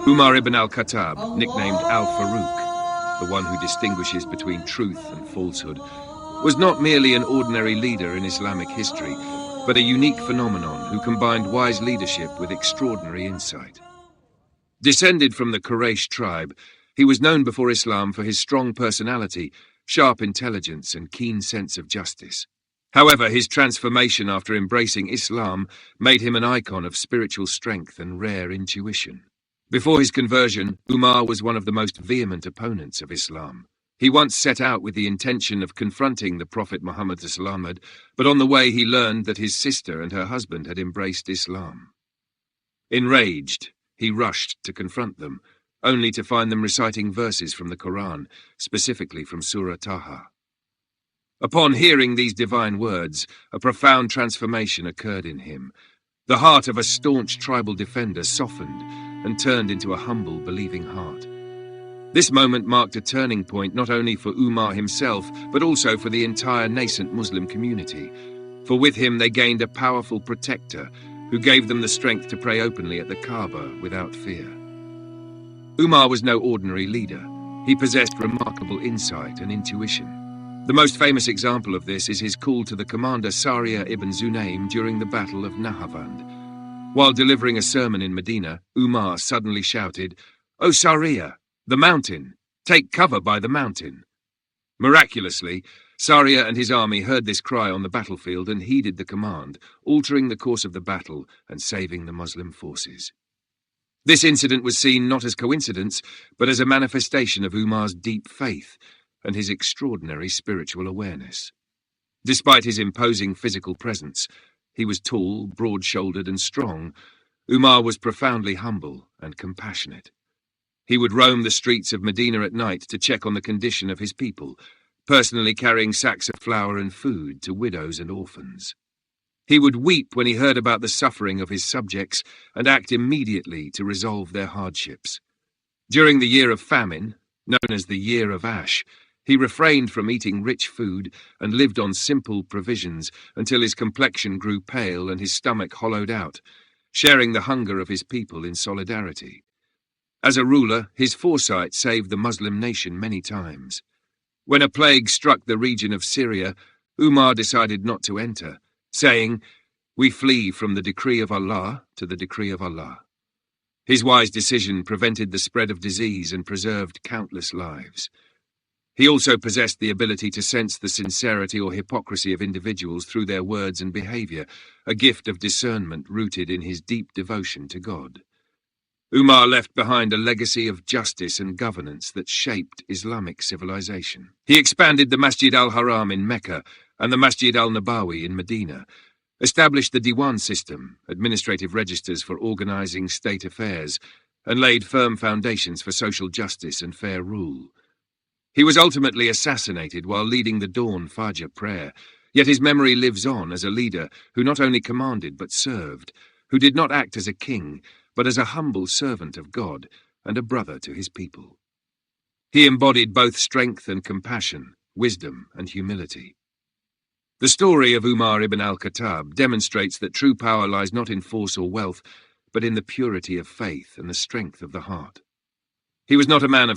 Umar ibn Al-Khattab, nicknamed Al-Farouq, the one who distinguishes between truth and falsehood, was not merely an ordinary leader in Islamic history, but a unique phenomenon who combined wise leadership with extraordinary insight. Descended from the Quraysh tribe, he was known before Islam for his strong personality, sharp intelligence, and keen sense of justice. However, his transformation after embracing Islam made him an icon of spiritual strength and rare intuition. Before his conversion, Umar was one of the most vehement opponents of Islam. He once set out with the intention of confronting the Prophet Muhammad ﷺ, but on the way he learned that his sister and her husband had embraced Islam. Enraged, he rushed to confront them, only to find them reciting verses from the Quran, specifically from Surah Taha. Upon hearing these divine words, a profound transformation occurred in him. The heart of a staunch tribal defender softened and turned into a humble, believing heart. This moment marked a turning point not only for Umar himself, but also for the entire nascent Muslim community, for with him they gained a powerful protector who gave them the strength to pray openly at the Kaaba without fear. Umar was no ordinary leader. He possessed remarkable insight and intuition. The most famous example of this is his call to the commander Sariya ibn Zunaym during the Battle of Nahavand. While delivering a sermon in Medina, Umar suddenly shouted, "O Sariya, the mountain! Take cover by the mountain!" Miraculously, Sariya and his army heard this cry on the battlefield and heeded the command, altering the course of the battle and saving the Muslim forces. This incident was seen not as coincidence, but as a manifestation of Umar's deep faith and his extraordinary spiritual awareness. Despite his imposing physical presence, he was tall, broad-shouldered and strong. Umar was profoundly humble and compassionate. He would roam the streets of Medina at night to check on the condition of his people, personally carrying sacks of flour and food to widows and orphans. He would weep when he heard about the suffering of his subjects and act immediately to resolve their hardships. During the year of famine, known as the Year of Ash, he refrained from eating rich food and lived on simple provisions until his complexion grew pale and his stomach hollowed out, sharing the hunger of his people in solidarity. As a ruler, his foresight saved the Muslim nation many times. When a plague struck the region of Syria, Umar decided not to enter, saying, "We flee from the decree of Allah to the decree of Allah." His wise decision prevented the spread of disease and preserved countless lives. He also possessed the ability to sense the sincerity or hypocrisy of individuals through their words and behavior, a gift of discernment rooted in his deep devotion to God. Umar left behind a legacy of justice and governance that shaped Islamic civilization. He expanded the Masjid al-Haram in Mecca and the Masjid al-Nabawi in Medina, established the Diwan system, administrative registers for organizing state affairs, and laid firm foundations for social justice and fair rule. He was ultimately assassinated while leading the dawn Fajr prayer, yet his memory lives on as a leader who not only commanded but served, who did not act as a king, but as a humble servant of God and a brother to his people. He embodied both strength and compassion, wisdom and humility. The story of Umar ibn Al-Khattab demonstrates that true power lies not in force or wealth, but in the purity of faith and the strength of the heart. He was not a man of